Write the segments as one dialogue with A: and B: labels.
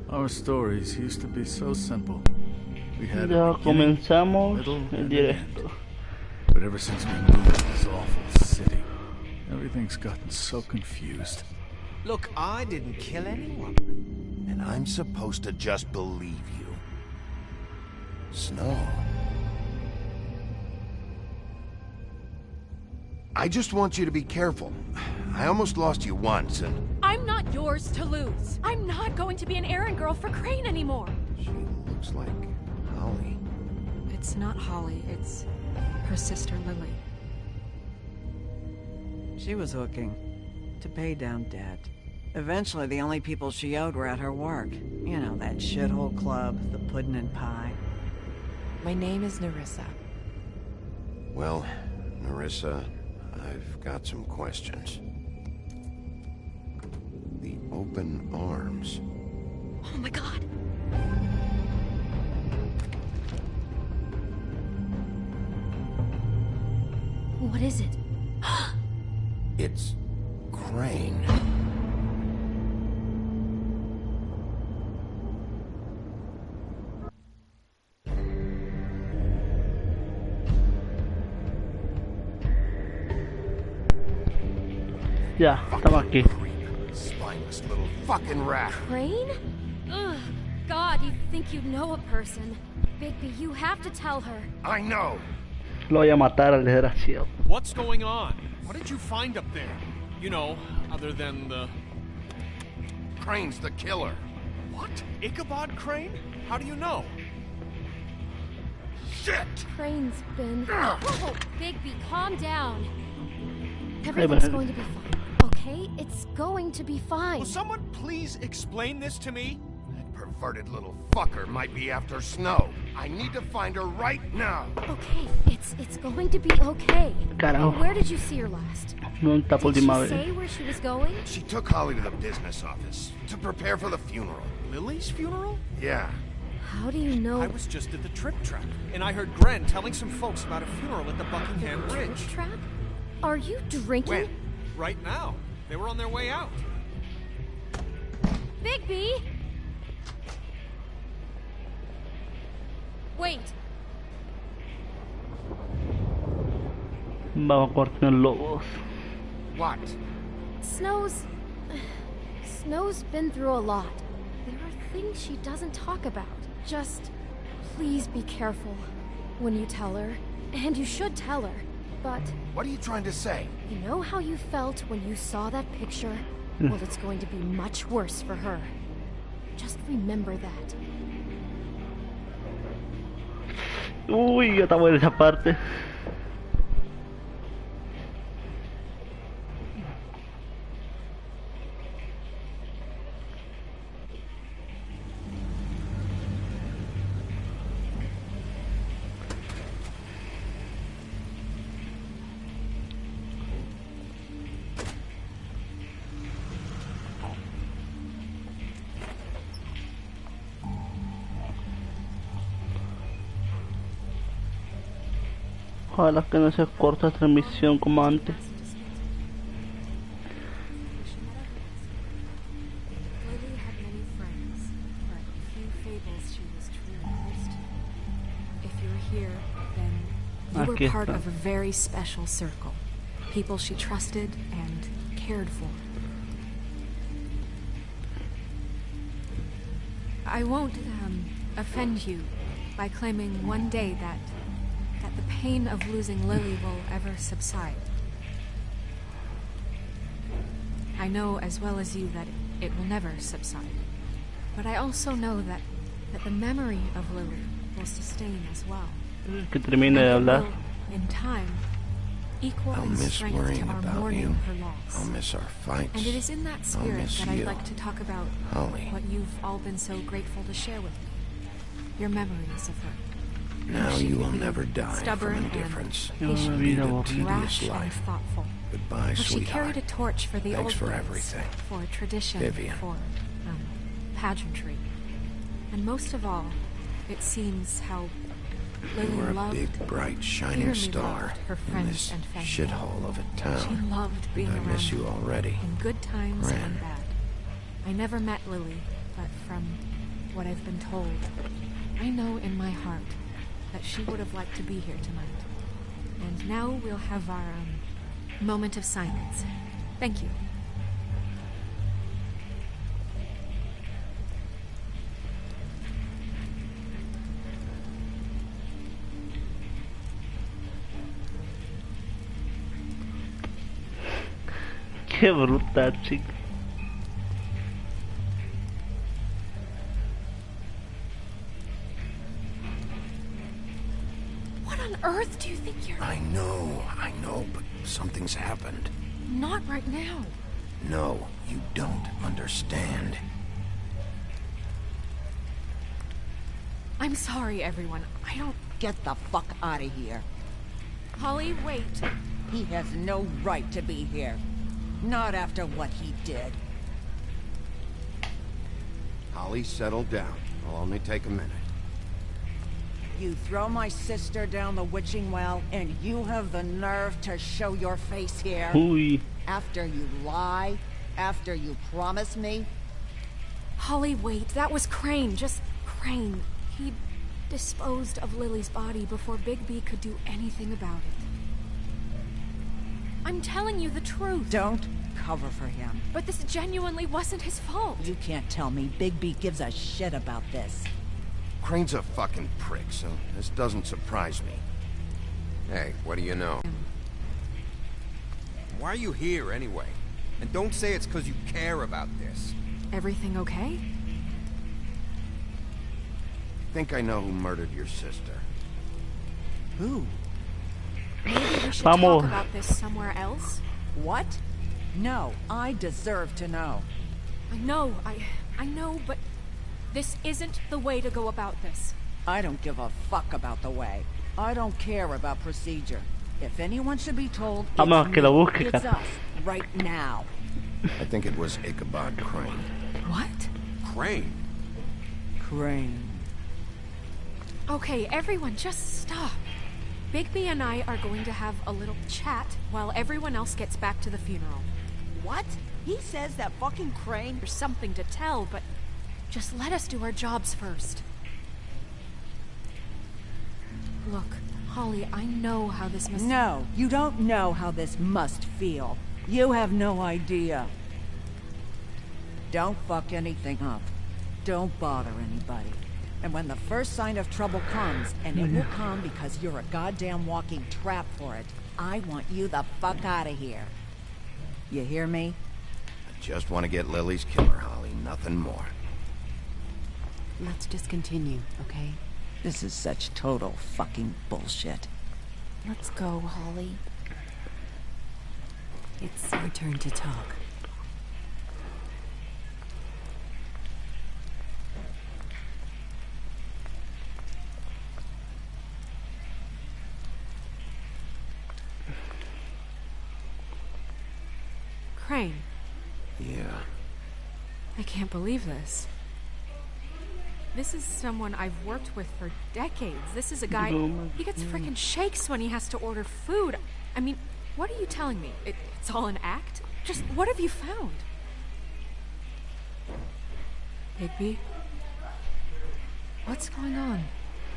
A: Our stories used to be so simple. We had
B: Ya
A: a beginning,
B: comenzamos
A: middle,
B: el
A: and an
B: directo.
A: end. But ever since we moved to this awful city, everything's gotten so confused.
C: Look, I didn't kill anyone.
D: And I'm supposed to just believe you. Snow. I just want you to be careful. I almost lost you once, and...
E: I'm not yours to lose. I'm not going to be an errand girl for Crane anymore.
D: She looks like Holly.
F: It's not Holly, it's her sister Lily.
G: She was hooking to pay down debt. Eventually, the only people she owed were at her work. You know, that shithole club, the pudding and pie.
F: My name is Nerissa.
D: Well, Nerissa, I've got some questions. The open arms.
E: Oh my god. What is it?
D: It's Crane.
B: Ya, estamos aquí.
D: Spineless little fucking rat.
E: Crane? Ugh. God, you think you know a person. Bigby, you have to tell her.
D: I know.
B: Lo voy a matar al desgraciado.
C: What's going on? What did you find up there? You know, other than the...
D: Crane's the killer.
C: What? Ichabod Crane? How do you know?
D: Shit!
E: Crane's been... Whoa, Bigby, calm down. Everything's going to be fine, okay? It's going to be fine.
C: Will someone please explain this to me?
D: That perverted little fucker might be after Snow. I need to find her right now.
E: Okay, it's going to be okay.
B: Carajo.
E: Where did you see her last?
B: No está por
E: Did she
B: última vez.
E: say where she was going?
D: She took Holly to the business office to prepare for the funeral.
C: Lily's funeral?
D: Yeah.
E: How do you know?
C: I was just at the Trip Trap, and I heard Gren telling some folks about a funeral at the Buckingham Bridge.
E: Trip trap? Are you drinking?
D: When?
C: Right now. They were on their way out.
E: Bigby! Wait.
B: Vamos a cortar lobos.
D: What?
E: Snow's been through a lot. There are things she doesn't talk about. Just please be careful when you tell her. And you should tell her. But
D: What are you trying to say?
E: you know how you felt when you saw that picture? Well, it's going to be much worse for her. Just remember that.
B: Uy, ya estamos en esa parte. Ojalá que no se corta la transmisión como antes.
F: Lily had many friends, but few fables she was truly close to. If you're here, then you
B: Aquí
F: were part
B: está.
F: of a very special circle. People she trusted and cared for. I won't offend you by claiming one day that the pain of losing Lily will ever subside. I know as well as you that it will never subside. But I also know that the memory of Lily will sustain as well.
B: Que termine de
F: And it
B: hablar.
F: will, in time, equal
D: I'll
F: in
D: miss
F: strength
D: worrying
F: to our
D: about
F: mourning
D: you.
F: her loss.
D: I'll miss our fights.
F: And it is in that spirit
D: miss
F: that I'd
D: you.
F: like to talk about
D: Holly.
F: what you've all been so grateful to share with me. Your memories of her.
D: Now
F: She
D: you
F: could
D: will
F: be
D: never die
F: stubborn
D: from
F: and
D: indifference.
F: patient,
D: Lead a
B: Rash
D: tedious
F: rash and
D: life.
F: thoughtful.
D: Goodbye,
F: But she
D: sweetheart.
F: carried a torch for the
D: Thanks
F: old
D: for
F: ways,
D: everything.
F: for tradition,
D: Vivian.
F: for pageantry, and most of all, it seems how
D: You
F: Lily
D: were a
F: loved,
D: big, bright, shining
F: dearly
D: star
F: loved her
D: in
F: friends
D: this
F: and family.
D: shithole of a
F: She
D: town.
F: loved being
D: I
F: around
D: miss you
F: them,
D: already.
F: in good times
D: Ren.
F: and bad. I never met Lily, but from what I've been told, I know in my heart that she would have liked to be here tonight. And now we'll have our moment of silence. Thank you.
B: Qué bruta, chica.
E: What on earth do you think you're...
D: I know, but something's happened.
E: Not right now.
D: No, you don't understand.
F: I'm sorry, everyone. I don't...
H: Get the fuck out of here.
F: Holly, wait.
H: He has no right to be here. Not after what he did.
D: Holly, settle down. I'll only take a minute.
H: You throw my sister down the witching well, and you have the nerve to show your face here?
B: Uy.
H: After you lie? After you promise me?
F: Holly, wait. That was Crane. Just Crane. He disposed of Lily's body before Bigby could do anything about it. I'm telling you the truth.
H: Don't cover for him.
F: But this genuinely wasn't his fault.
H: You can't tell me Bigby gives a shit about this.
D: Crane's a fucking prick, so this doesn't surprise me. Hey, what do you know?
C: Why are you here anyway? And don't say it's because you care about this.
F: Everything okay?
D: Think I know who murdered your sister.
H: Who?
F: Maybe we should
B: Vamos.
F: talk about this somewhere else?
H: What? No, I deserve to know.
F: I know, but this isn't the way to go about this.
H: I don't give a fuck about the way. I don't care about procedure. If anyone should be told,
B: Vamos,
H: it's
B: que lo
H: me.
B: busque,
H: It's
B: cara.
H: us, right now.
D: I think it was Ichabod Crane.
F: What?
C: Crane?
H: Crane.
F: Okay, everyone, just stop. Bigby and I are going to have a little chat while everyone else gets back to the funeral.
H: What? He says that fucking Crane?
F: There's something to tell, but just let us do our jobs first. Look, Holly, I know how this must...
H: No, you don't know how this must feel. You have no idea. Don't fuck anything up. Don't bother anybody. And when the first sign of trouble comes, and it will come because you're a goddamn walking trap for it, I want you the fuck out of here. You hear me?
D: I just want to get Lily's killer, Holly. Nothing more.
I: Let's just continue, okay?
H: This is such total fucking bullshit.
E: Let's go, Holly.
I: It's our turn to talk.
F: Crane,
D: Yeah.
F: I can't believe this. This is someone I've worked with for decades. This is a guy... He gets frickin' shakes when he has to order food. I mean, what are you telling me? It's all an act? Just what have you found? Bigby? What's going on?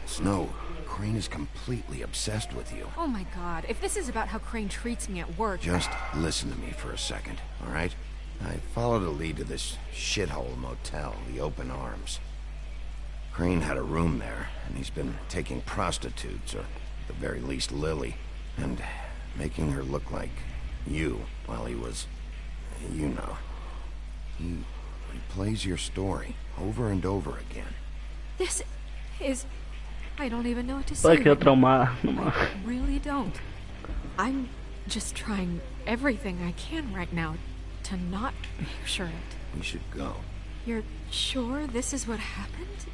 D: Snow, Crane is completely obsessed with you.
F: Oh my god, if this is about how Crane treats me at work...
D: Just listen to me for a second, all right? I followed a lead to this shithole motel, the Open Arms. Crane had a room there, and he's been taking prostitutes, or at the very least Lily, and making her look like you while he was You know. He plays your story over and over again.
F: This is... I don't even know what to
B: Ay,
F: say.
B: quedó
F: right now.
B: traumada. No más.
F: I really don't. I'm just trying everything I can right now to not picture it.
D: We should go.
F: You're sure this is what happened?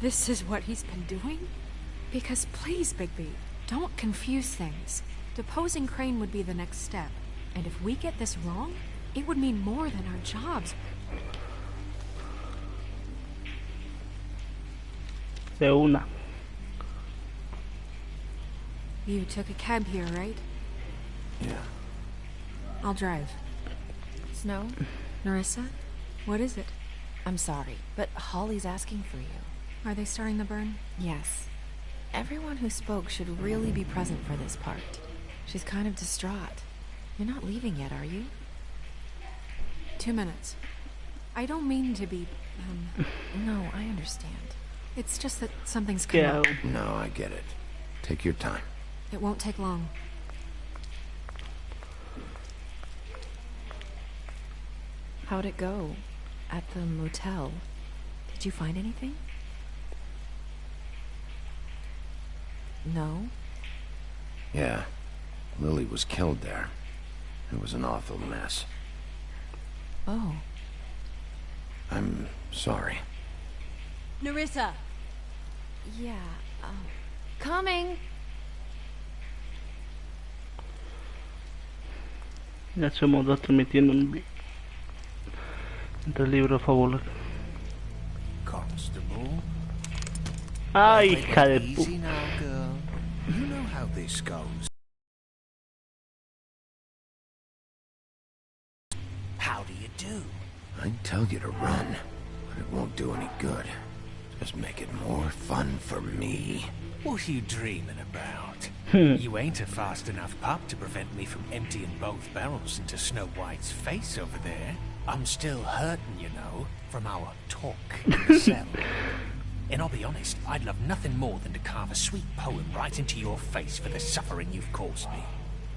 F: This is what he's been doing? Because please, Bigby, don't confuse things. Deposing Crane would be the next step. And if we get this wrong, it would mean more than our jobs.
B: De una.
F: You took a cab here, right?
D: Yeah.
F: I'll drive.
E: Snow?
F: Narissa, what is it?
J: I'm sorry, but Holly's asking for you.
F: Are they starting the burn?
J: Yes. Everyone who spoke should really be present for this part. She's kind of distraught. You're not leaving yet, are you?
F: 2 minutes. I don't mean to be,
J: No, I understand.
F: It's just that something's come
B: ¿Qué
F: up.
B: hago?
D: No, I get it. Take your time.
F: It won't take long.
J: How'd it go? At the motel? Did you find anything? No?
D: Yeah. Lily was killed there. It was an awful mess.
J: Oh.
D: I'm sorry.
I: Narissa!
J: Yeah,
E: Coming!
B: Ya somos dos transmitiendo entre el libro fabuloso.
K: Constable.
B: Ay,
K: Take
B: hija de
K: it
B: pu...
K: easy now, girl. You know how this goes. How do you do?
D: I'd tell you to run, but it won't do any good. Just make it more fun for me.
K: What are you dreaming about? You ain't a fast enough pup to prevent me from emptying both barrels into Snow White's face over there. I'm still hurting, you know, from our talk in the cell. And I'll be honest, I'd love nothing more than to carve a sweet poem right into your face for the suffering you've caused me.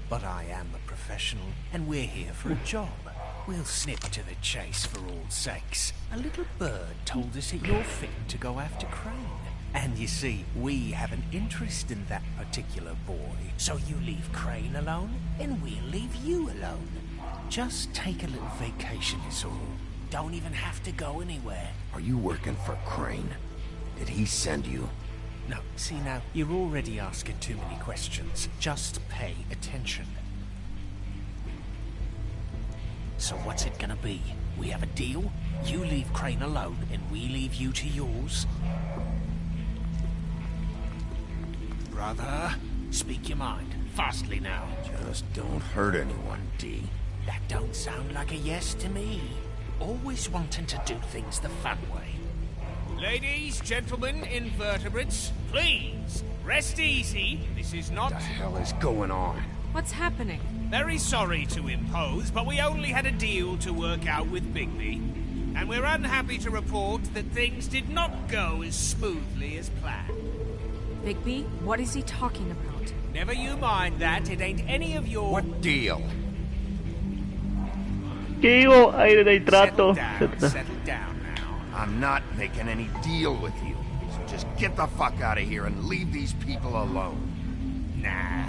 K: But I am a professional, and we're here for a job. We'll snip to the chase for all sakes. A little bird told us that you're fit to go after Crane. And you see, we have an interest in that particular boy. So you leave Crane alone, and we'll leave you alone. Just take a little vacation is all. Don't even have to go anywhere.
D: Are you working for Crane? Did he send you?
K: No, see now, you're already asking too many questions. Just pay attention. So what's it gonna be? We have a deal? You leave Crane alone, and we leave you to yours? Brother, speak your mind. Fastly now.
D: Just don't hurt anyone, D.
K: That don't sound like a yes to me. Always wanting to do things the fun way.
C: Ladies, gentlemen, invertebrates, please, rest easy. This is not...
D: What the hell is going on?
F: What's happening?
C: Very sorry to impose, but we only had a deal to work out with Bigby. And we're unhappy to report that things did not go as smoothly as planned.
F: Bigby, what is he talking about?
C: Never you mind that, it ain't any of your...
D: What deal?
B: ¿Qué digo? Aire de trato.
C: Settle down now.
D: I'm not making any deal with you. So just get the fuck out of here and leave these people alone.
C: Nah.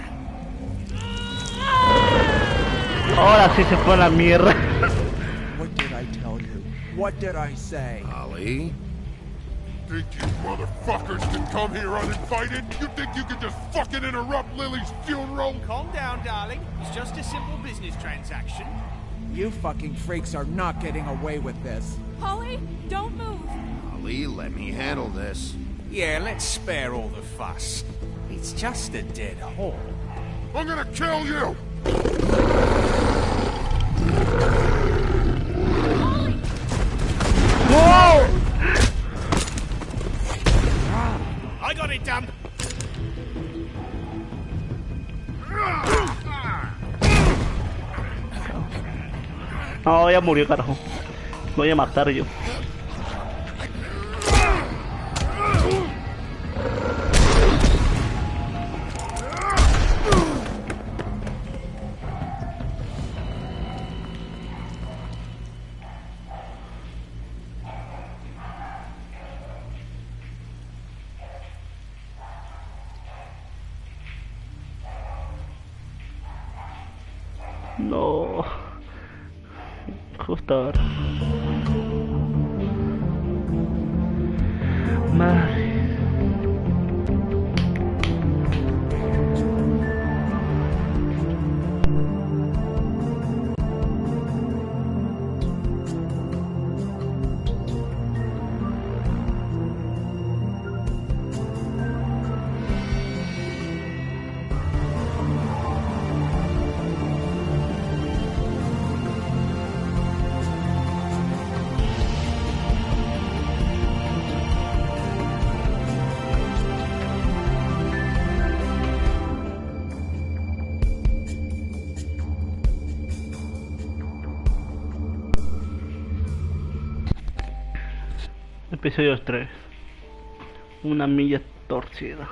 B: Ahora sí se fue a la mierda.
L: What did I tell you? What did I say?
D: Ollie?
M: Think you motherfuckers can come here uninvited? You think you can just fucking interrupt Lily's funeral?
C: Calm down, darling. It's just a simple business transaction.
L: You fucking freaks are not getting away with this.
F: Holly, don't move!
D: Ollie, let me handle this.
C: Yeah, let's spare all the fuss. It's just a dead horse.
M: I'm gonna kill you!
B: ¡Wow!
C: I got it done.
B: No, ya murió, carajo. Voy a matar yo. No. Justo ahora. Madre. Episodio 3. Una milla torcida.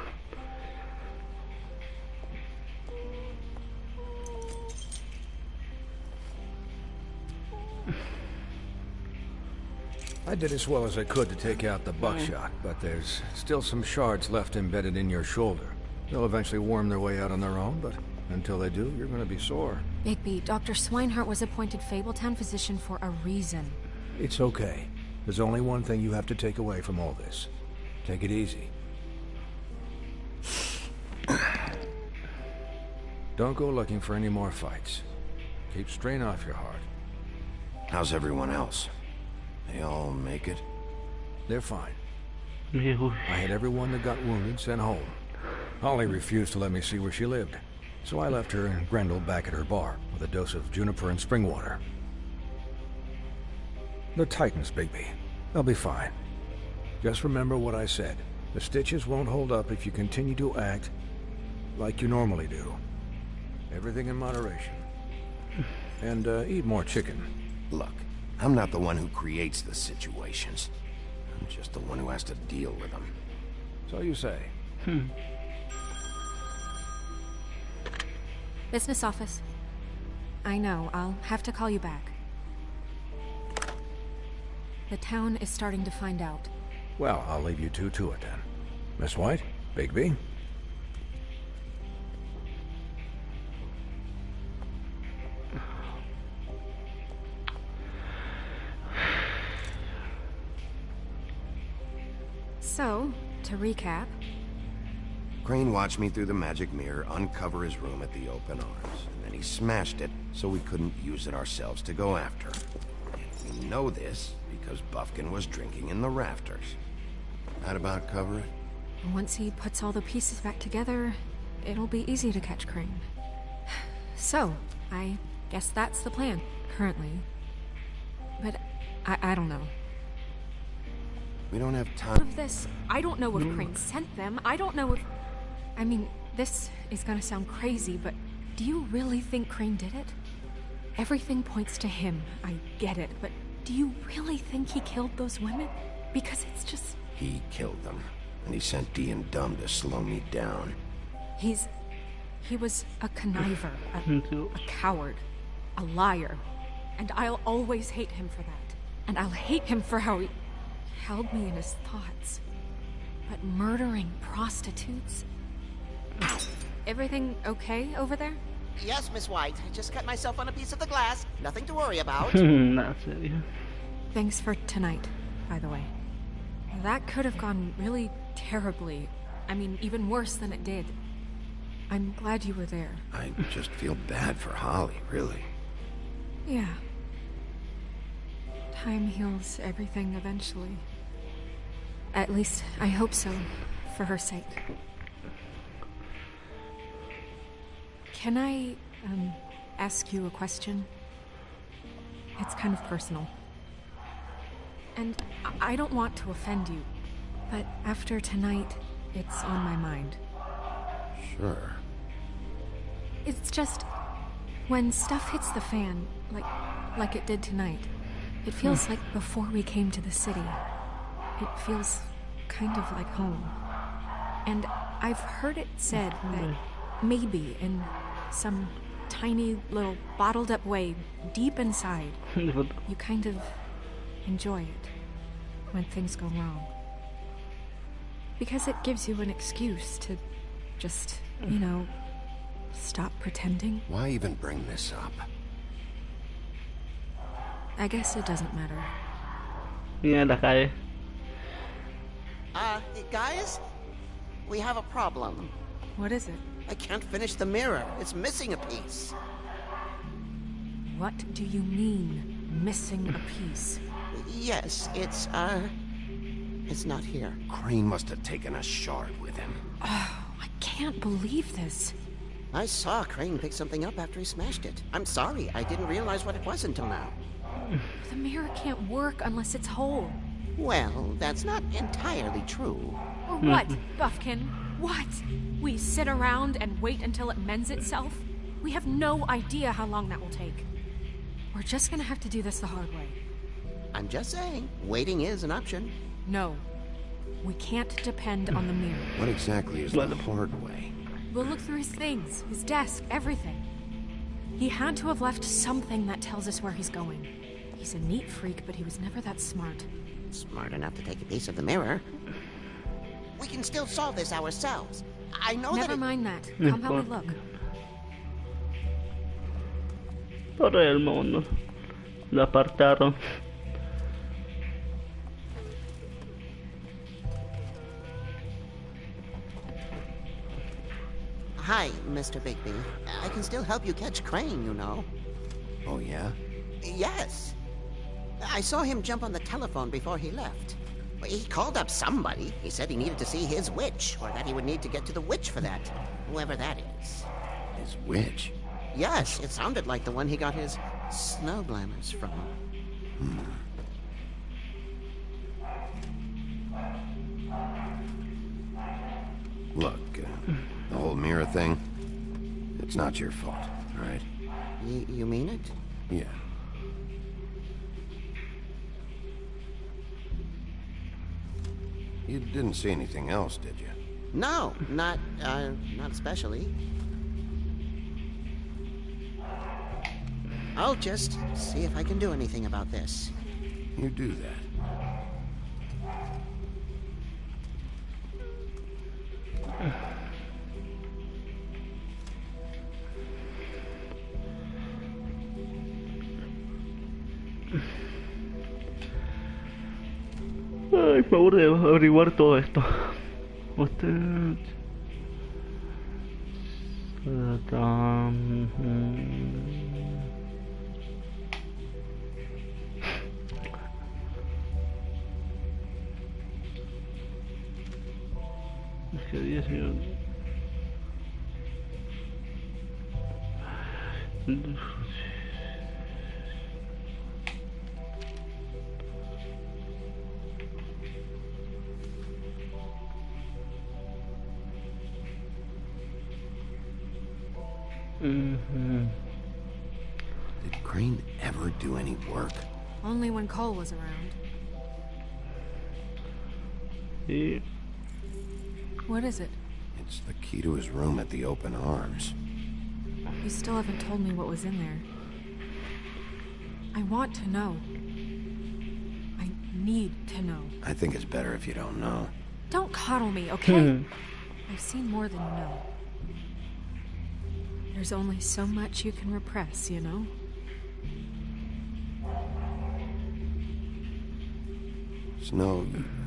N: I did as well as I could to take out the buckshot, but there's still some shards left embedded in your shoulder. They'll eventually worm their way out on their own, but until they do, you're gonna be sore.
F: Bigby, Dr. Swinehart was appointed Fabletown physician for a reason.
N: It's okay. There's only one thing you have to take away from all this. Take it easy. Don't go looking for any more fights. Keep strain off your heart.
D: How's everyone else? They all make it?
N: They're fine. I had everyone that got wounded sent home. Holly refused to let me see where she lived, so I left her and Grendel back at her bar with a dose of juniper and spring water. They're Titans, Bigby. They'll be fine. Just remember what I said. The stitches won't hold up if you continue to act like you normally do. Everything in moderation. And eat more chicken.
D: Look, I'm not the one who creates the situations. I'm just the one who has to deal with them.
N: So you say.
F: Business office. I know, I'll have to call you back. The town is starting to find out.
N: Well, I'll leave you two to it then. Miss White, Bigby.
F: So, to recap...
D: Crane watched me through the magic mirror uncover his room at the open arms, and then he smashed it so we couldn't use it ourselves to go after him. And we know this because Buffkin was drinking in the rafters. That about cover it?
F: Once he puts all the pieces back together, it'll be easy to catch Crane. So, I guess that's the plan, currently. But I don't know.
D: We don't have
F: All
D: time.
F: of this, I don't know if Crane sent them. I don't know if... I mean, this is gonna sound crazy, but do you really think Crane did it? Everything points to him. I get it, but do you really think he killed those women? Because it's just...
D: He killed them, and he sent D and Dumb to slow me down.
F: He was a conniver, a coward, a liar, and I'll always hate him for that. And I'll hate him for how he held me in his thoughts. But murdering prostitutes? Everything okay over there?
O: Yes, Miss White. I just cut myself on a piece of the glass. Nothing to worry about.
F: Thanks for tonight, by the way. That could have gone really terribly. I mean, even worse than it did. I'm glad you were there.
D: I just feel bad for Holly, really.
F: Yeah. Time heals everything eventually. At least, I hope so, for her sake. Can I, ask you a question? It's kind of personal. And I don't want to offend you, but after tonight, it's on my mind.
D: Sure.
F: It's just, when stuff hits the fan, like it did tonight, it feels like before we came to the city. It feels kind of like home. And I've heard it said that maybe in some tiny little bottled up way deep inside, you kind of enjoy it when things go wrong. Because it gives you an excuse to just, you know, stop pretending.
D: Why even bring this up?
F: I guess it doesn't matter.
B: Mira la calle.
O: Guys? We have a problem.
F: What is it?
O: I can't finish the mirror. It's missing a piece.
F: What do you mean, missing a piece?
O: Yes, it's not here.
D: Crane must have taken a shard with him.
F: Oh, I can't believe this.
O: I saw Crane pick something up after he smashed it. I'm sorry, I didn't realize what it was until now.
F: The mirror can't work unless it's whole.
O: Well, that's not entirely true.
F: Or what, Buffkin? What? We sit around and wait until it mends itself? We have no idea how long that will take. We're just gonna have to do this the hard way.
O: I'm just saying, waiting is an option.
F: No. We can't depend on the mirror.
D: What exactly is the hard way?
F: We'll look through his things, his desk, everything. He had to have left something that tells us where he's going. He's a neat freak, but he was never that smart.
O: Smart enough to take a piece of the mirror. We can still solve this ourselves. I know
F: Never mind that. Come how we look.
B: Por el mundo. Lo apartaron.
O: Hi, Mr. Bigby. I can still help you catch Crane, you know.
D: Oh, yeah?
O: Yes. I saw him jump on the telephone before he left. He called up somebody. He said he needed to see his witch, or that he would need to get to the witch for that. Whoever that is.
D: His witch?
O: Yes, it sounded like the one he got his snow glamours from.
D: Look, the whole mirror thing, it's not your fault, all right?
O: You mean it?
D: Yeah. You didn't see anything else, did you?
O: No, not especially. I'll just see if I can do anything about this.
D: You do that.
B: Ay, me aburre averiguar todo esto. Usted... Es que 10 minutos.
D: Did Crane ever do any work?
F: Only when Cole was around.
B: Yeah.
F: What is it?
D: It's the key to his room at the Open Arms.
F: You still haven't told me what was in there. I want to know. I need to know.
D: I think it's better if you don't know.
F: Don't coddle me, okay? I've seen more than you know. There's only so much you can repress, you know?
D: Snow,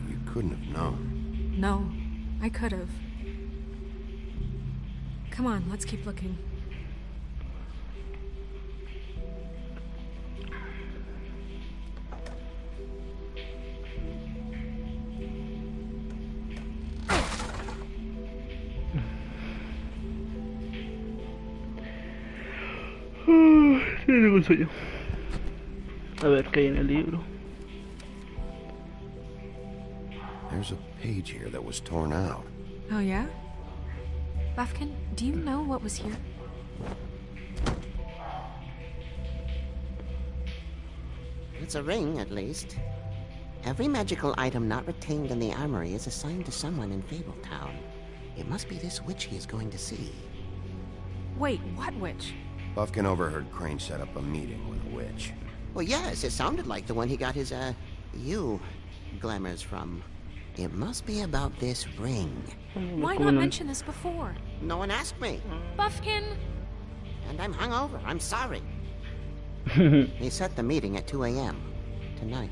D: you couldn't have known.
F: No, I could have. Come on, let's keep looking.
B: Tengo un sueño. A ver qué hay en el libro.
D: There's a page here that was torn out.
F: Oh, yeah? Buffkin, do you know what was here?
O: It's a ring, at least. Every magical item not retained in the armory is assigned to someone in Fabletown. It must be this witch he is going to see.
F: Wait, what witch?
D: Buffkin overheard Crane set up a meeting with a witch.
O: Well, yes, it sounded like the one he got his, glamours from. It must be about this ring.
F: Why not mention this before?
O: No one asked me.
F: Buffkin!
O: And I'm hungover. I'm sorry. He set the meeting at 2 a.m. tonight.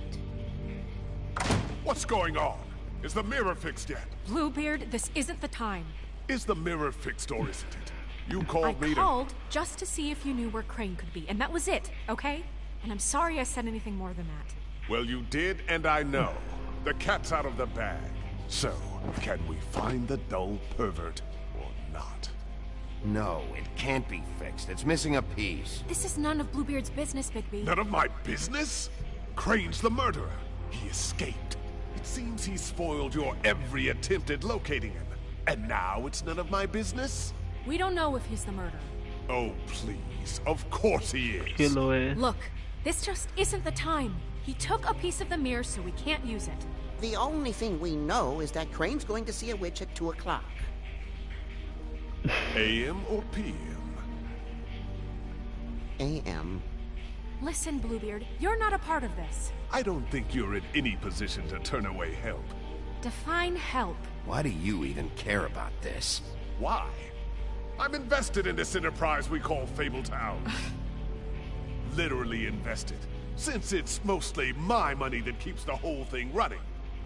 M: What's going on? Is the mirror fixed yet?
F: Bluebeard, this isn't the time.
M: Is the mirror fixed or isn't it? You called me
F: I called just to see if you knew where Crane could be, and that was it, okay? And I'm sorry I said anything more than that.
M: Well, you did, and I know. The cat's out of the bag. So, can we find the dull pervert or not?
D: No, it can't be fixed. It's missing a piece.
F: This is none of Bluebeard's business, Bigby.
M: None of my business? Crane's the murderer. He escaped. It seems he spoiled your every attempt at locating him. And now it's none of my business?
F: We don't know if he's the murderer.
M: Oh, please. Of course he is.
F: Look, this just isn't the time. He took a piece of the mirror, so we can't use it.
O: The only thing we know is that Crane's going to see a witch at 2 o'clock.
M: AM or PM?
O: AM.
F: Listen, Bluebeard, you're not a part of this.
M: I don't think you're in any position to turn away help.
F: Define help.
D: Why do you even care about this?
M: Why? I'm invested in this enterprise we call Fabletown. Literally invested, since it's mostly my money that keeps the whole thing running.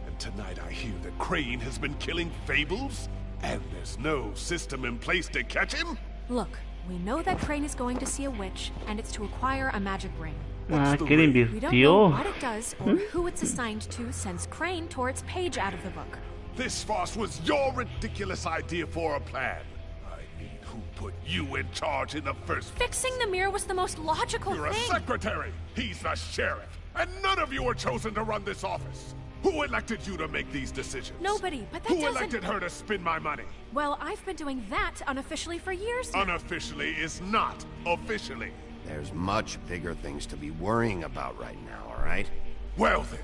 M: And tonight I hear that Crane has been killing Fables, and there's no system in place to catch him?
F: Look, we know that Crane is going to see a witch, and it's to acquire a magic ring.
B: Que le
F: We don't know
B: invirtió.
F: what it does or who it's assigned to since Crane tore its page out of the book.
M: This farce was your ridiculous idea for a plan. I mean, who put you in charge in the first place?
F: Fixing the mirror was the most logical
M: You're
F: thing.
M: a secretary. He's the sheriff. And none of you were chosen to run this office. Who elected you to make these decisions?
F: Nobody, but that
M: Who
F: doesn't...
M: elected her to spend my money?
F: Well, I've been doing that unofficially for years now.
M: Unofficially is not officially.
D: There's much bigger things to be worrying about right now, all right?
M: Well then,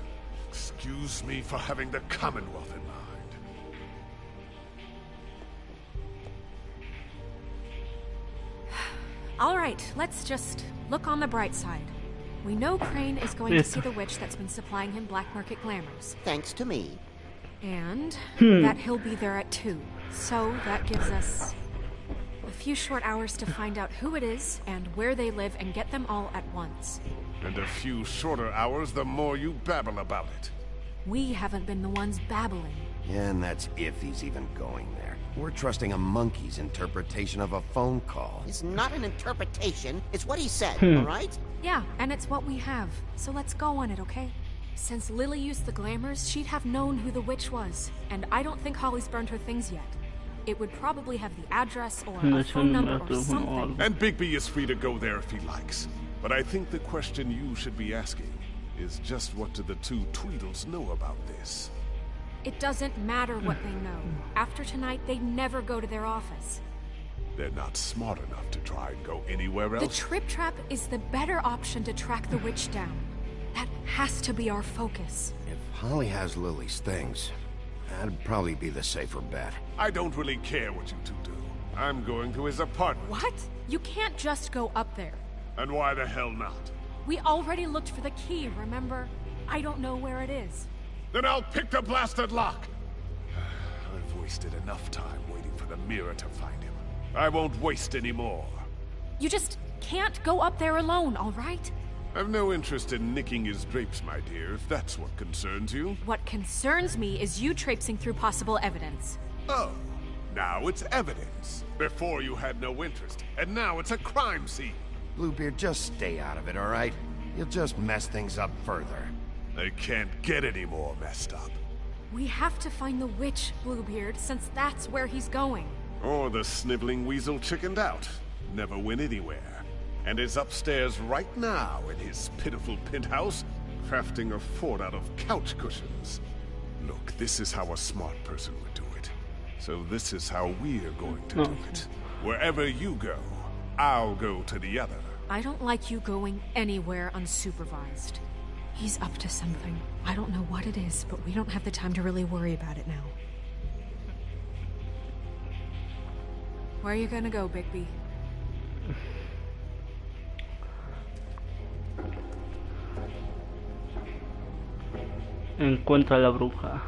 M: excuse me for having the Commonwealth in mind.
F: All right, let's just look on the bright side. We know Crane is going to see the witch that's been supplying him black market glamours.
O: Thanks to me.
F: And that he'll be there at 2. So that gives us a few short hours to find out who it is and where they live and get them all at once.
M: And a few shorter hours the more you babble about it.
F: We haven't been the ones babbling.
D: Yeah, and that's if he's even going there. We're trusting a monkey's interpretation of a phone call.
O: It's not an interpretation. It's what he said, all right?
F: Yeah, and it's what we have. So let's go on it, okay? Since Lily used the glamours, she'd have known who the witch was. And I don't think Holly's burned her things yet. It would probably have the address or a phone number or something.
M: And Bigby is free to go there if he likes. But I think the question you should be asking is just what do the two Tweedles know about this?
F: It doesn't matter what they know. After tonight, they'd never go to their office.
M: They're not smart enough to try and go anywhere else.
F: The Trip Trap is the better option to track the witch down. That has to be our focus.
D: If Holly has Lily's things, that'd probably be the safer bet.
M: I don't really care what you two do. I'm going to his apartment.
F: What? You can't just go up there.
M: And why the hell not?
F: We already looked for the key, remember? I don't know where it is.
M: Then I'll pick the blasted lock. I've wasted enough time waiting for the mirror to find him. I won't waste any more.
F: You just can't go up there alone, all right?
M: I've no interest in nicking his drapes, my dear, if that's what concerns you.
F: What concerns me is you traipsing through possible evidence.
M: Oh, now it's evidence. Before you had no interest, and now it's a crime scene.
D: Bluebeard, just stay out of it, all right? You'll just mess things up further.
M: I can't get any more messed up.
F: We have to find the witch, Bluebeard, since that's where he's going.
M: Or the sniveling weasel chickened out. Never went anywhere. And is upstairs right now in his pitiful penthouse, crafting a fort out of couch cushions. Look, this is how a smart person would do it. So this is how we're going to do it. Wherever you go, I'll go to the other.
F: I don't like you going anywhere unsupervised. He's up to something. I don't know what it is, but we don't have the time to really worry about it now. Where are you gonna go, Bigby?
B: Encuentra a la bruja.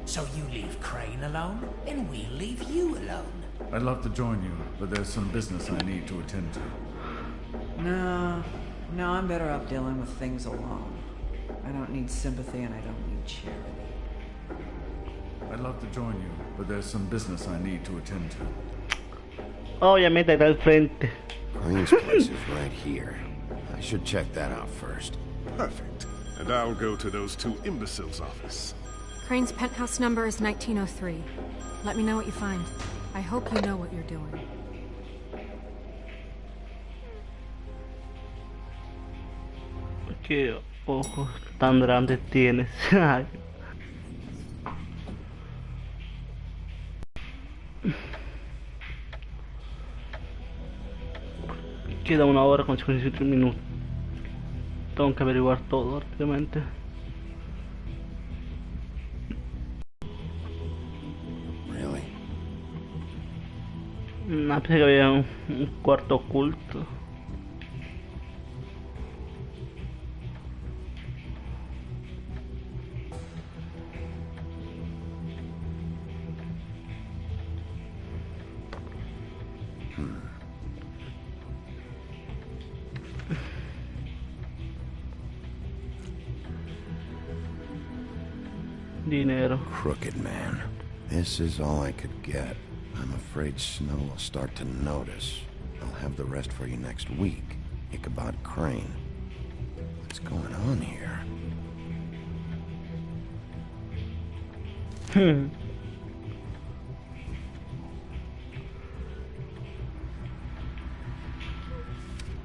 K: So you leave Crane alone, and we'll leave you alone.
A: I'd love to join you, but there's some business I need to attend to.
G: No, I'm better off dealing with things alone. I don't need sympathy and I don't need charity.
A: I'd love to join you, but there's some business I need to attend to.
B: Obviamente está al frente.
D: Crane's place is right here. I should check that out first.
M: Perfect. And I'll go to those two imbeciles' office.
F: Crane's penthouse number is 1903. Let me know what you find. I hope you know what you're doing.
B: Qué ojos tan grandes tienes. Queda 1 hora con 57 minutos. Tengo que averiguar todo rápidamente.
D: Really?
B: Pensé que había un cuarto oculto. Dinero.
D: Crooked man. This is all I could get. I'm afraid Snow will start to notice. I'll have the rest for you next week. Ichabod Crane. What's going on here?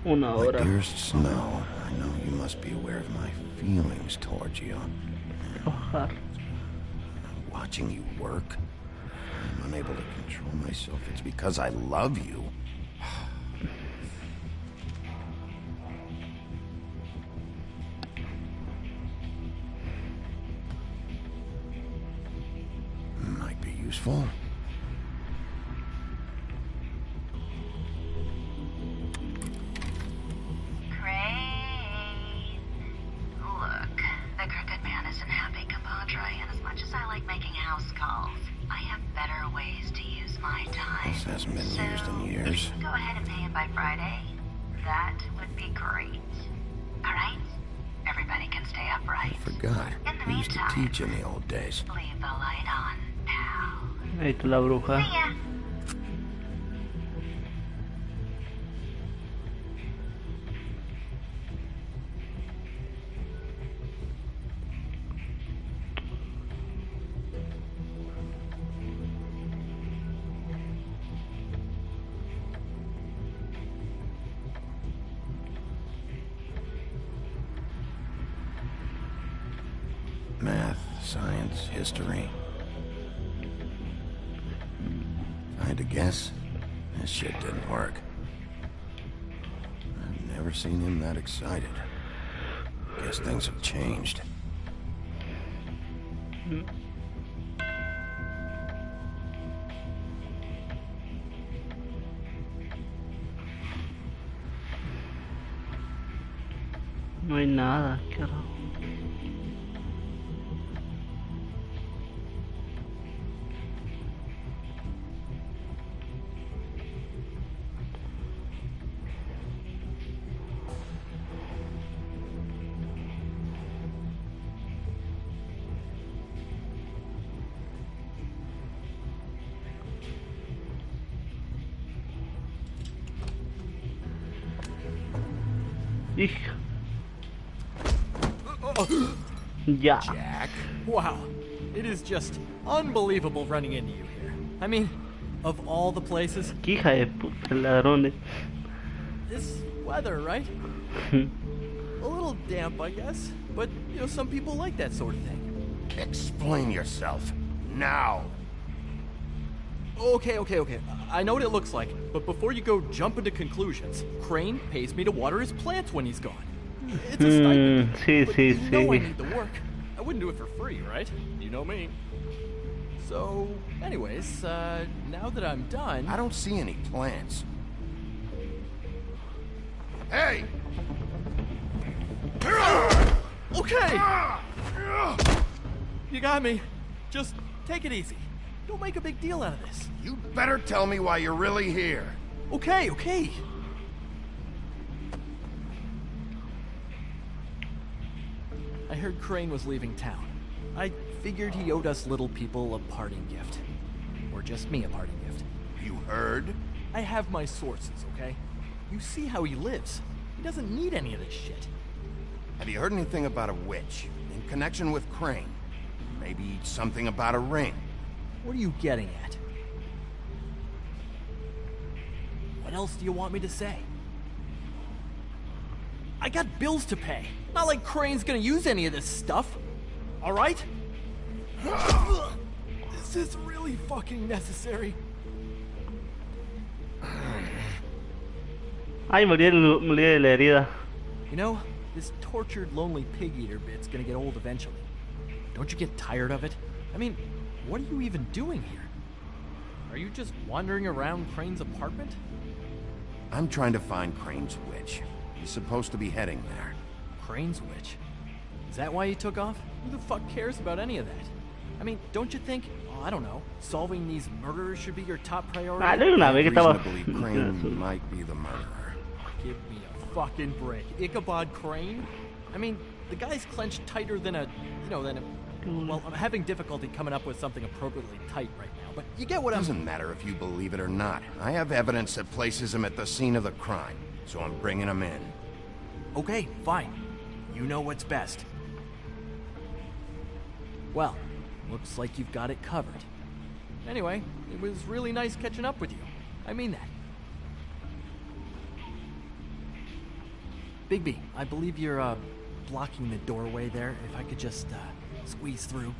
B: Una hora.
D: My dearest Snow, I know you must be aware of my feelings towards you. Watching you work, I'm unable to control myself. It's because I love you. Might be useful. Hasn't been used in years.
P: If you can go ahead and pay him by Friday, that would be great. All right? Everybody can stay upright.
D: I forgot.
P: In the
D: I used to
P: meantime,
D: teach in the old days.
P: leave the light on, pal.
B: Ahí está la bruja.
P: See ya.
D: Math, science, history. If I had to guess, this shit didn't work. I've never seen him that excited. Guess things have changed.
B: No hay nada, carajo. Hija. Ya.
Q: Jack? Wow. It is just unbelievable running into you here. I mean, of all the places.
B: Qué hija de puta, ladrones.
Q: This weather, right? A little damp, I guess. But, you know, some people like that sort of thing.
D: Explain yourself. Now.
Q: Okay. I know what it looks like, but before you go jumping to conclusions, Crane pays me to water his plants when he's gone. It's a stipend, but you know I need the work. I wouldn't do it for free, right? You know me. So, anyways, now that I'm done...
D: I don't see any plants. Hey!
Q: Okay! You got me. Just take it easy. Don't make a big deal out of this.
D: You better tell me why you're really here.
Q: Okay, okay. I heard Crane was leaving town. I figured he owed us little people a parting gift. Or just me a parting gift.
D: You heard?
Q: I have my sources, okay? You see how he lives. He doesn't need any of this shit.
D: Have you heard anything about a witch in connection with Crane? Maybe something about a ring?
Q: What are you getting at? What else do you want me to say? I got bills to pay. Not like Crane's gonna use any of this stuff. Alright? This is really fucking necessary.
B: Ay, me olvidé de la herida.
Q: You know, this tortured, lonely pig-eater bit's gonna get old eventually. Don't you get tired of it? I mean, what are you even doing here? Are you just wandering around Crane's apartment?
D: I'm trying to find Crane's witch. He's supposed to be heading there.
Q: Crane's witch? Is that why you took off? Who the fuck cares about any of that? I mean, don't you think, I don't know, solving these murderers should be your top priority?
B: I don't know,
D: Reason to believe Crane might be the murderer.
Q: Give me a fucking break. Ichabod Crane? I mean, the guy's clenched tighter than a, well, I'm having difficulty coming up with something appropriately tight right now, but you get what I'm...
D: Doesn't matter if you believe it or not. I have evidence that places him at the scene of the crime, so I'm bringing him in.
Q: Okay, fine. You know what's best. Well, looks like you've got it covered. Anyway, it was really nice catching up with you. I mean that. Bigby, I believe you're, blocking the doorway there. If I could just, squeeze through.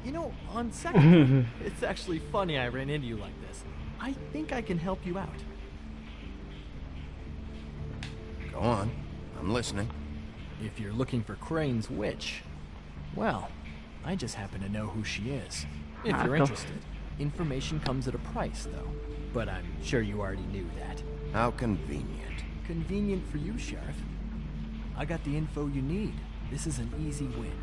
Q: You know, on second, it's actually funny I ran into you like this. I think I can help you out.
D: Go on. I'm listening.
Q: If you're looking for Crane's witch, well, I just happen to know who she is. If you're interested. Information comes at a price, though. But I'm sure you already knew that.
D: How convenient.
Q: Convenient for you, Sheriff. I got the info you need. This is an easy win.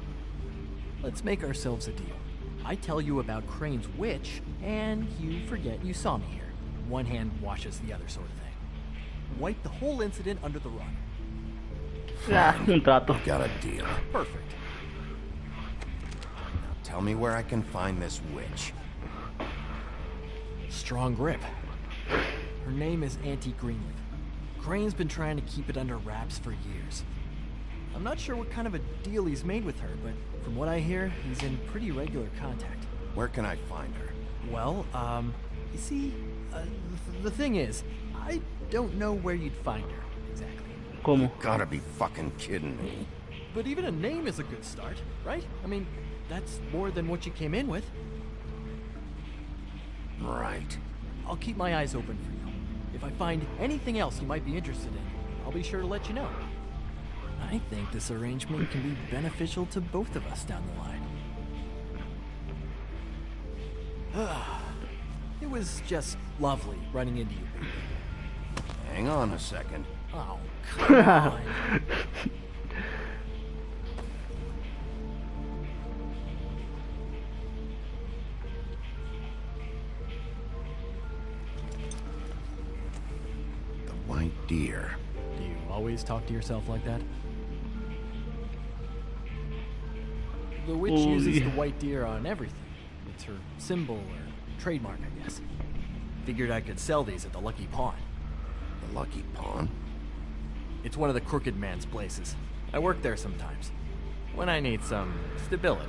Q: Let's make ourselves a deal. I tell you about Crane's witch, and you forget you saw me here. One hand washes the other sort of thing. Wipe the whole incident under the rug.
B: Un trato.
D: Got a deal.
Q: Perfect.
D: Now tell me where I can find this witch.
Q: Strong grip. Her name is Auntie Greenleaf. Crane's been trying to keep it under wraps for years. I'm not sure what kind of a deal he's made with her, but from what I hear, he's in pretty regular contact.
D: Where can I find her?
Q: Well, you see, the thing is, I don't know where you'd find her, exactly.
B: ¿Cómo?
D: You gotta be fucking kidding me.
Q: But even a name is a good start, right? I mean, that's more than what you came in with.
D: Right.
Q: I'll keep my eyes open for you. If I find anything else you might be interested in, I'll be sure to let you know. I think this arrangement can be beneficial to both of us down the line. It was just lovely running into you, baby.
D: Hang on a second.
Q: Oh, come on.
D: The white deer.
Q: Do you always talk to yourself like that? The witch uses the white deer on everything. It's her symbol or trademark, I guess. Figured I could sell these at the Lucky Pawn.
D: The Lucky Pawn?
Q: It's one of the crooked man's places. I work there sometimes. When I need some stability.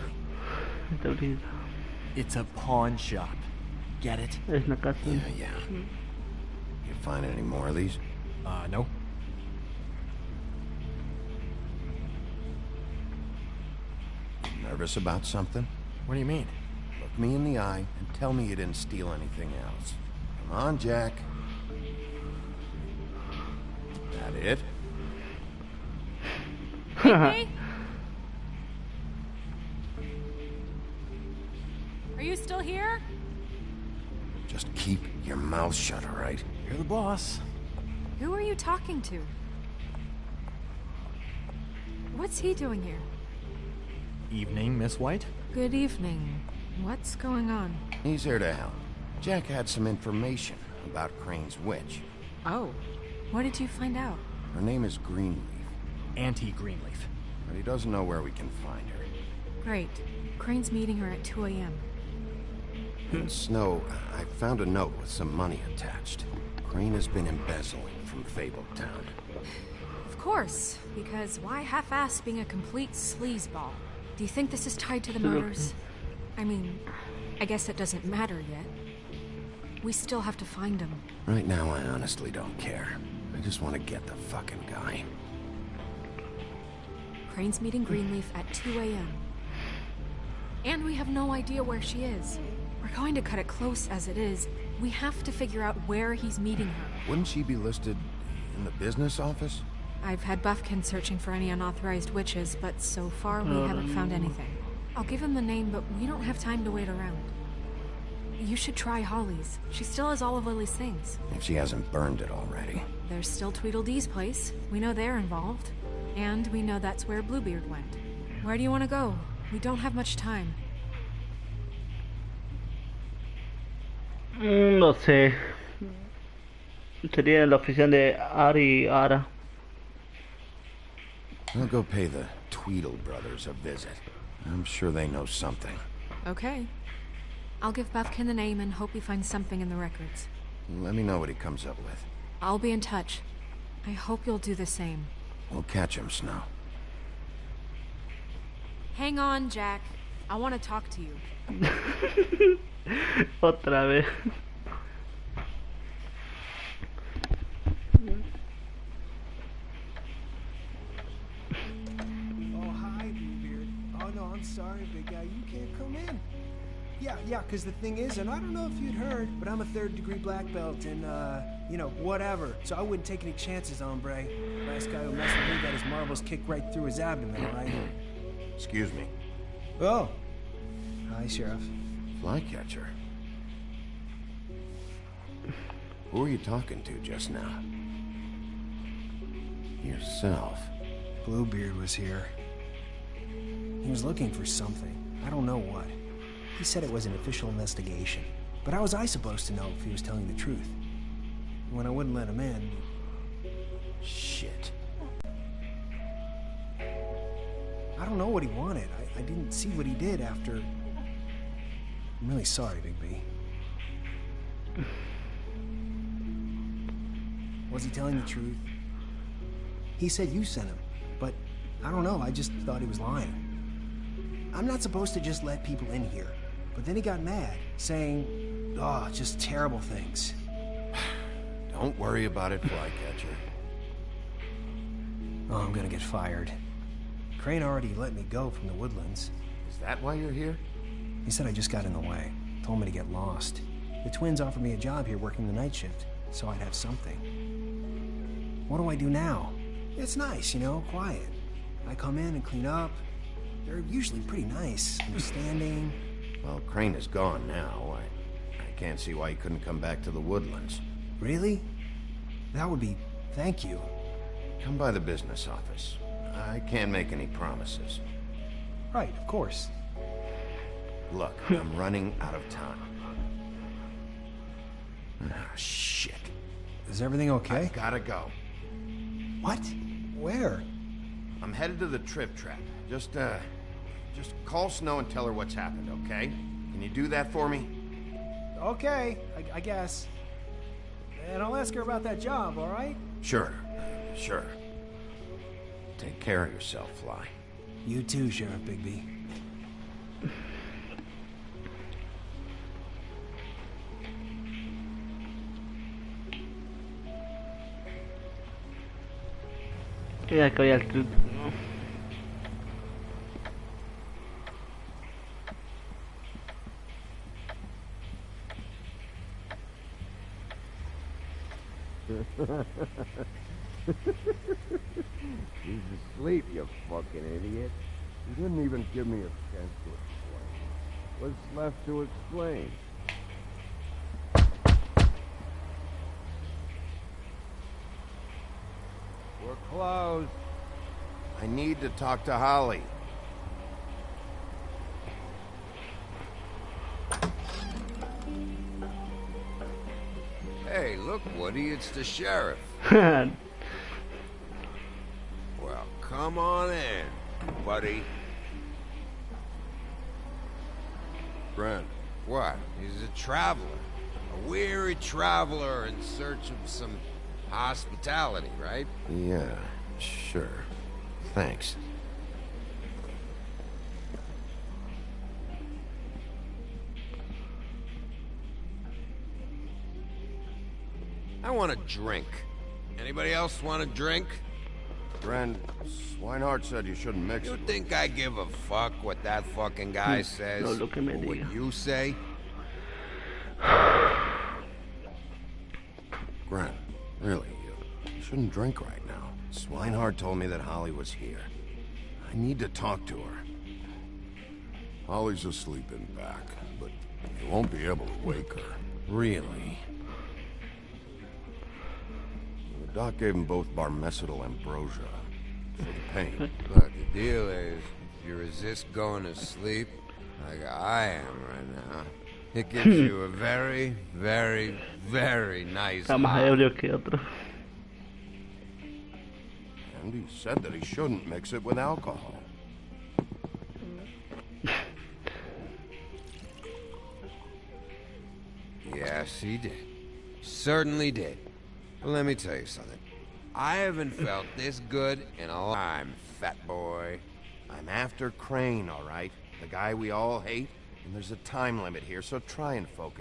Q: It's a pawn shop. Get it?
D: Yeah. You find any more of these?
Q: No.
D: Nervous about something?
Q: What do you mean?
D: Look me in the eye and tell me you didn't steal anything else. Come on, Jack. That it?
F: Hey, are you still here?
D: Just keep your mouth shut, all right?
Q: You're the boss.
F: Who are you talking to? What's he doing here?
Q: Evening, Miss White.
F: Good evening, What's going on?
D: He's here to help. Jack had some information about Crane's witch.
F: Oh. What did you find out?
D: Her name is Greenleaf.
Q: Anti-Greenleaf.
D: But he doesn't know where we can find her.
F: Great. Crane's meeting her at 2 a.m.
D: In Snow, I found a note with some money attached. Crane has been embezzling from Fabletown.
F: Of course, because why half-ass being a complete sleazeball? Do you think this is tied to the murders? I mean, I guess it doesn't matter yet. We still have to find him.
D: Right now, I honestly don't care. I just want to get the fucking guy.
F: Crane's meeting Greenleaf at 2 a.m. And we have no idea where she is. We're going to cut it close as it is. We have to figure out where he's meeting her.
D: Wouldn't she be listed in the business office?
F: I've had Buffkin searching for any unauthorized witches, but so far we haven't found anything. I'll give him the name, but we don't have time to wait around. You should try Holly's. She still has all of Lily's things.
D: If she hasn't burned it already.
F: There's still Tweedledee's place. We know they're involved. And we know that's where Bluebeard went. Where do you want to go? We don't have much time.
B: No sé. Sería la oficina de Ari y Ara.
D: I'll go pay the Tweedle brothers a visit. I'm sure they know something.
F: Okay. I'll give Buffkin the name and hope he finds something in the records.
D: Let me know what he comes up with.
F: I'll be in touch. I hope you'll do the same.
D: We'll catch him, Snow.
F: Hang on, Jack. I want to talk to you.
B: Otra vez.
L: Oh, hi, Bluebeard. Oh, no, I'm sorry, big guy. You can't come in. Yeah, because the thing is, and I don't know if you'd heard, but I'm a 3rd-degree black belt and, you know, whatever. So I wouldn't take any chances, hombre. Last guy who messed with me got his marbles kicked right through his abdomen, right?
D: Excuse me.
L: Oh. Hi, Sheriff.
D: Flycatcher. Who are you talking to just now? Yourself.
L: Bluebeard was here. He was looking for something. I don't know what. He said it was an official investigation. But how was I supposed to know if he was telling the truth? When I wouldn't let him in...
D: Shit.
L: I don't know what he wanted. I didn't see what he did after... I'm really sorry, Big B. Was he telling the truth? He said you sent him, but I don't know, I just thought he was lying. I'm not supposed to just let people in here, but then he got mad, saying, oh, just terrible things.
D: Don't worry about it, Flycatcher.
L: Oh, I'm gonna get fired. Crane already let me go from the Woodlands.
D: Is that why you're here?
L: He said I just got in the way. Told me to get lost. The twins offered me a job here working the night shift, so I'd have something. What do I do now? It's nice, you know, quiet. I come in and clean up. They're usually pretty nice, understanding.
D: Well, Crane is gone now. I can't see why he couldn't come back to the Woodlands.
L: Really? That would be... thank you.
D: Come by the business office. I can't make any promises.
L: Right, of course.
D: Look, I'm running out of time. Ah, shit.
L: Is everything okay?
D: I gotta go.
L: What? Where?
D: I'm headed to the Trip Trap. Just call Snow and tell her what's happened, okay? Can you do that for me?
L: Okay, I guess. And I'll ask her about that job, all right?
D: Sure. Take care of yourself, Fly.
L: You too, Sheriff Bigby.
B: Ya que había el truco.
R: He's asleep, you fucking idiot. He didn't even give me a chance to explain. What's left to explain? We're closed.
D: I need to talk to Holly.
R: Look, Woody, it's the sheriff.
B: Hmm.
R: Well, come on in, buddy.
M: Grant.
R: What? He's a traveler. A weary traveler in search of some hospitality, right?
D: Yeah, sure. Thanks.
R: I want a drink. Anybody else want a drink?
D: Ren, Swinehart said you shouldn't mix
R: You
D: it.
R: think I give a fuck what that fucking guy says?
B: No, lo que me
R: Or what
B: diga.
R: you say?
D: Grant, really, you shouldn't drink right now. Swinehart told me that Holly was here. I need to talk to her.
M: Holly's asleep in back, but you won't be able to wake her.
D: Really? The doc gave them both barmecidal ambrosia for the pain.
R: Look, the deal is, if you resist going to sleep, like I am right now, it gives you a very, very, very nice
B: Está más
R: high.
B: ebrio que otro.
D: And he said that he shouldn't mix it with alcohol.
R: Yes, he did. Certainly did. But let me tell you something. I haven't felt this good in a long time, fat boy.
D: I'm after Crane, all right? The guy we all hate. And there's a time limit here, so try and focus.